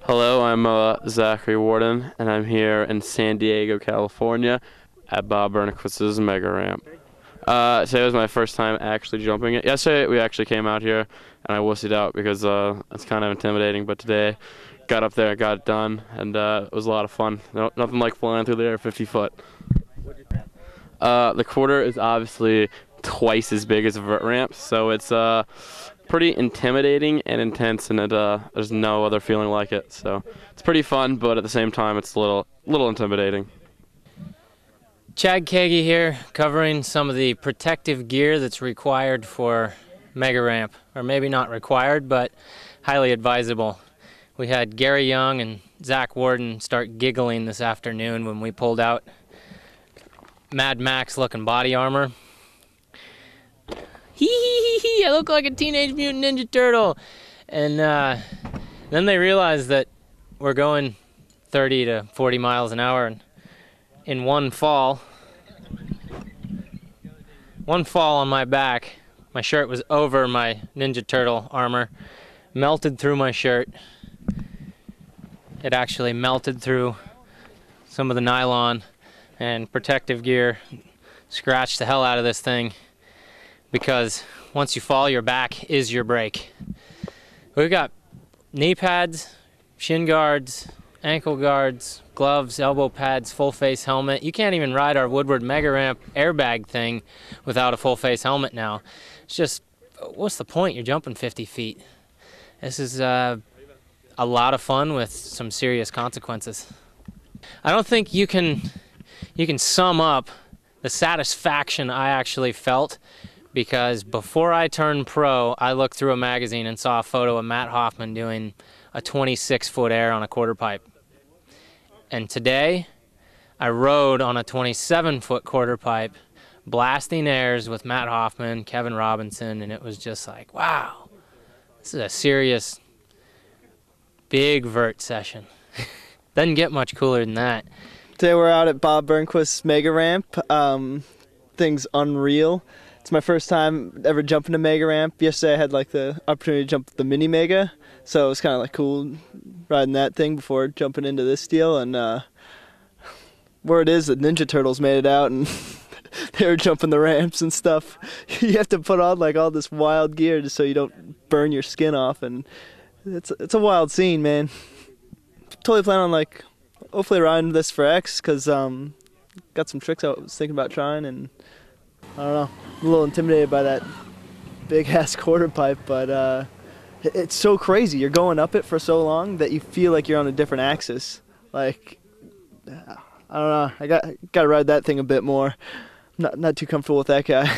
Hello, I'm Zack Warden, and I'm here in San Diego, California, at Bob Burnquist's mega ramp. Today was my first time actually jumping it. Yesterday we actually came out here, and I wussied out because it's kind of intimidating. But today, got up there, got it done, and it was a lot of fun. Nothing like flying through the air 50 foot. The quarter is obviously twice as big as a vert ramp, so it's pretty intimidating and intense, and there's no other feeling like it. So it's pretty fun, but at the same time, it's a little intimidating. Chad Kagy here, covering some of the protective gear that's required for mega ramp, or maybe not required, but highly advisable. We had Gary Young and Zack Warden start giggling this afternoon when we pulled out Mad Max looking body armor. Hee, I look like a Teenage Mutant Ninja Turtle. And then they realized that we're going 30 to 40 miles an hour, and in one fall on my back, my shirt was over my Ninja Turtle armor, melted through my shirt. It actually melted through some of the nylon and protective gear, scratched the hell out of this thing, because once you fall, your back is your brake. We've got knee pads, shin guards, ankle guards, gloves, elbow pads, full face helmet. You can't even ride our Woodward Mega Ramp airbag thing without a full face helmet now. It's just, what's the point? You're jumping 50 feet. This is a lot of fun with some serious consequences. I don't think you can sum up the satisfaction I actually felt, because before I turned pro, I looked through a magazine and saw a photo of Matt Hoffman doing a 26-foot air on a quarter pipe. And today, I rode on a 27-foot quarter pipe, blasting airs with Matt Hoffman, Kevin Robinsin, and it was just like, wow, this is a serious, big vert session. Doesn't get much cooler than that. Today we're out at Bob Burnquist's mega ramp. Thing's unreal. It's my first time ever jumping a mega ramp. Yesterday I had like the opportunity to jump the mini mega, so it was kind of like cool riding that thing before jumping into this deal. And where it is, the Ninja Turtles made it out, and they were jumping the ramps and stuff. You have to put on like all this wild gear just so you don't burn your skin off, and it's a wild scene, man. Totally plan on like hopefully riding this for X, because got some tricks I was thinking about trying, and I don't know, I'm a little intimidated by that big ass quarter pipe, but it's so crazy. You're going up it for so long that you feel like you're on a different axis. Like, I don't know, I got to ride that thing a bit more. Not too comfortable with that guy.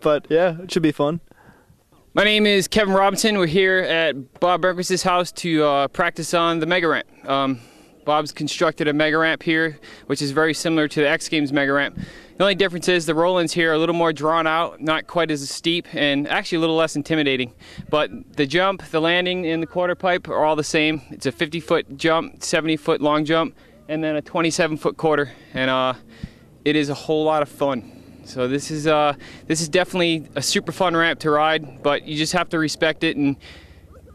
But yeah, it should be fun. My name is Kevin Robinsin. We're here at Bob Burnquist's house to practice on the mega ramp. Bob's constructed a mega ramp here, which is very similar to the X Games mega ramp. The only difference is the roll-ins here are a little more drawn out, not quite as steep, and actually a little less intimidating. But the jump, the landing, and the quarter pipe are all the same. It's a 50-foot jump, 70-foot long jump, and then a 27-foot quarter, and it is a whole lot of fun. So this is definitely a super fun ramp to ride, but you just have to respect it and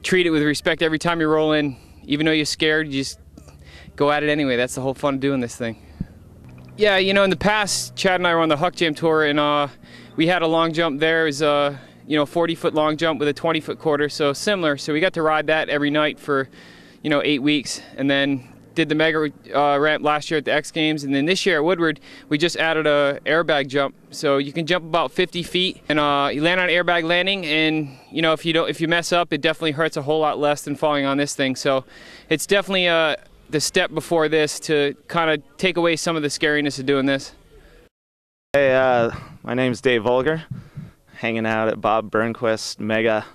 treat it with respect every time you roll in. Even though you're scared, you just go at it anyway. That's the whole fun of doing this thing. Yeah, you know, in the past, Chad and I were on the Huck Jam tour, and we had a long jump there. It was a 40-foot long jump with a 20-foot quarter, so similar. So we got to ride that every night for 8 weeks, and then did the mega ramp last year at the X Games, and then this year at Woodward we just added a airbag jump. So you can jump about 50 feet, and you land on an airbag landing, and if you mess up, it definitely hurts a whole lot less than falling on this thing. So it's definitely the step before this to kind of take away some of the scariness of doing this. Hey, my name's Dave Voelker, hanging out at Bob Burnquist mega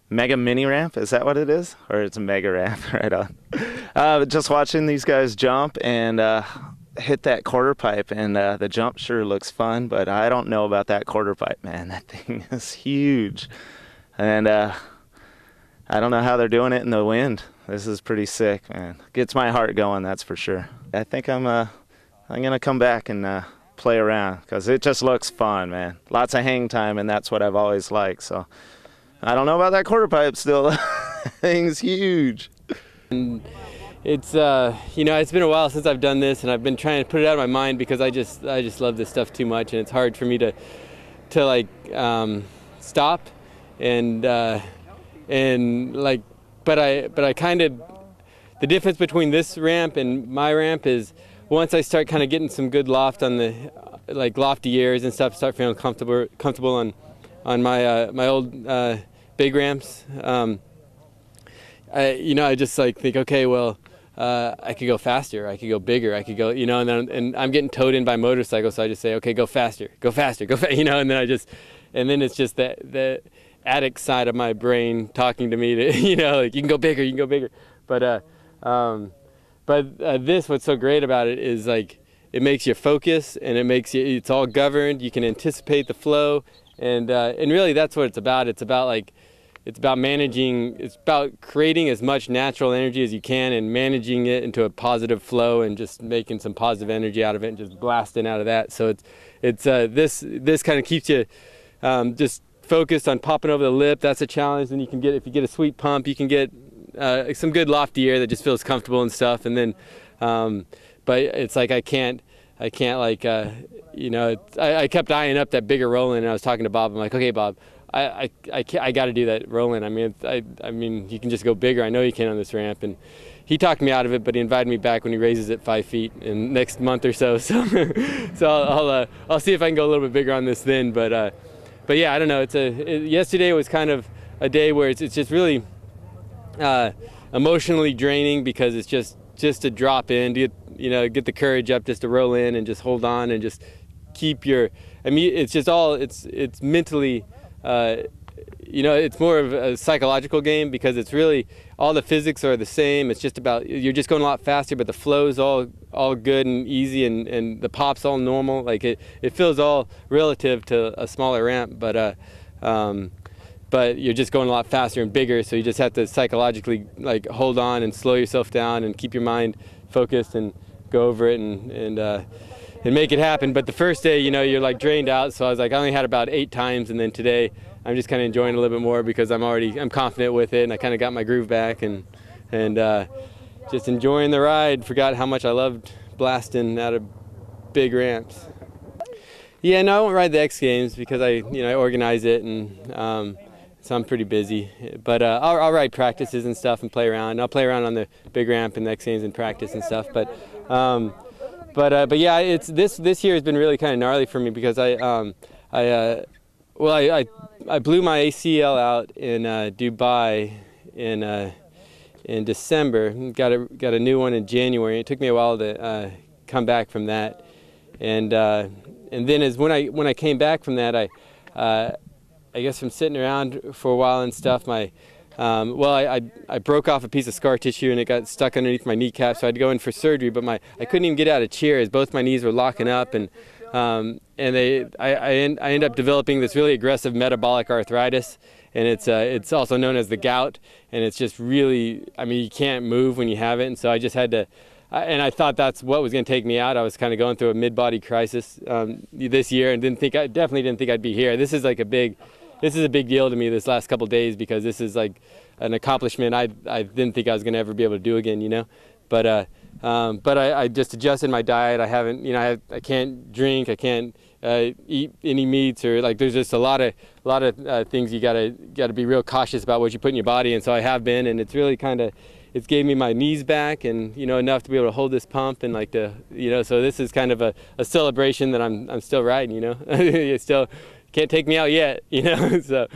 mini ramp. Is that what it is? Or it's a mega ramp? Right on. Just watching these guys jump and hit that quarter pipe, and the jump sure looks fun, but I don't know about that quarter pipe, man. That thing is huge, and I don't know how they're doing it in the wind. This is pretty sick, man. Gets my heart going, that's for sure. I think I'm gonna come back and play around, because it just looks fun, man. Lots of hang time, and that's what I've always liked. So I don't know about that quarter pipe still. Thing's huge. And it's you know, it's been a while since I've done this, and I've been trying to put it out of my mind because I just love this stuff too much, and it's hard for me to like stop and like, but I kind of, the difference between this ramp and my ramp is once I start kind of getting some good loft on the like lofty airs and stuff, start feeling comfortable on my my old big ramps. You know, I just like think, okay, well, I could go faster, I could go bigger, I could go, you know, and I'm getting towed in by motorcycles, so I just say, okay, go faster, you know, and then it's just the addict side of my brain talking to me to, you know, like, you can go bigger, but this, what's so great about it is like, it makes you focus, and it makes you, it's all governed, you can anticipate the flow, and really that's what it's about. It's about like, it's about managing, it's about creating as much natural energy as you can and managing it into a positive flow and just making some positive energy out of it and just blasting out of that. So it's this kind of keeps you just focused on popping over the lip. That's a challenge. And you can get, if you get a sweet pump, you can get some good lofty air that just feels comfortable and stuff. And then, but it's like I can't like, you know, I kept eyeing up that bigger Roland, and I was talking to Bob. I'm like, okay, Bob, I got to do that Roland. I mean, you can just go bigger. I know you can on this ramp. And he talked me out of it, but he invited me back when he raises it 5 feet in next month or so. So, I'll see if I can go a little bit bigger on this then. But yeah, I don't know. Yesterday was kind of a day where it's just really emotionally draining because it's just to drop in, to get the courage up, just to roll in and just hold on and just keep your. I mean, it's just all it's mentally. You know, it's more of a psychological game because it's really all the physics are the same. It's just about, you're just going a lot faster, but the flow's all good and easy, and the pop's all normal. Like it feels all relative to a smaller ramp, but you're just going a lot faster and bigger. So you just have to psychologically like hold on and slow yourself down and keep your mind focused and go over it and make it happen. But the first day, you know, you're like drained out. So I was like, I only had about 8 times, and then today I'm just kind of enjoying it a little bit more because I'm confident with it, and I kind of got my groove back and just enjoying the ride. Forgot how much I loved blasting out of big ramps. Yeah, no, I won't ride the X Games because I organize it, and so I'm pretty busy. But I'll ride practices and stuff and play around. I'll play around on the big ramp and the X Games and practice and stuff. But yeah, it's this year has been really kind of gnarly for me because I blew my ACL out in Dubai in December. Got a new one in January. It took me a while to come back from that, and then when I came back from that, I guess from sitting around for a while and stuff, I broke off a piece of scar tissue and it got stuck underneath my kneecap, so I had to go in for surgery. But I couldn't even get out of chairs. Both my knees were locking up, and I ended up developing this really aggressive metabolic arthritis, and it's also known as the gout. And it's just really, I mean, you can't move when you have it, and so I just had to. And I thought that's what was going to take me out. I was kind of going through a mid-body crisis this year, and definitely didn't think I'd be here. This is a big deal to me this last couple of days because this is like an accomplishment I didn't think I was going to ever be able to do again, you know. But I just adjusted my diet. I haven't, you know, I can't drink. I can't eat any meats, or like there's just a lot of things you gotta be real cautious about what you put in your body, and so I have been, and it's really it's gave me my knees back, and you know, enough to be able to hold this pump and like to, you know, so this is kind of a celebration that I'm still riding, you know. You still can't take me out yet, you know. So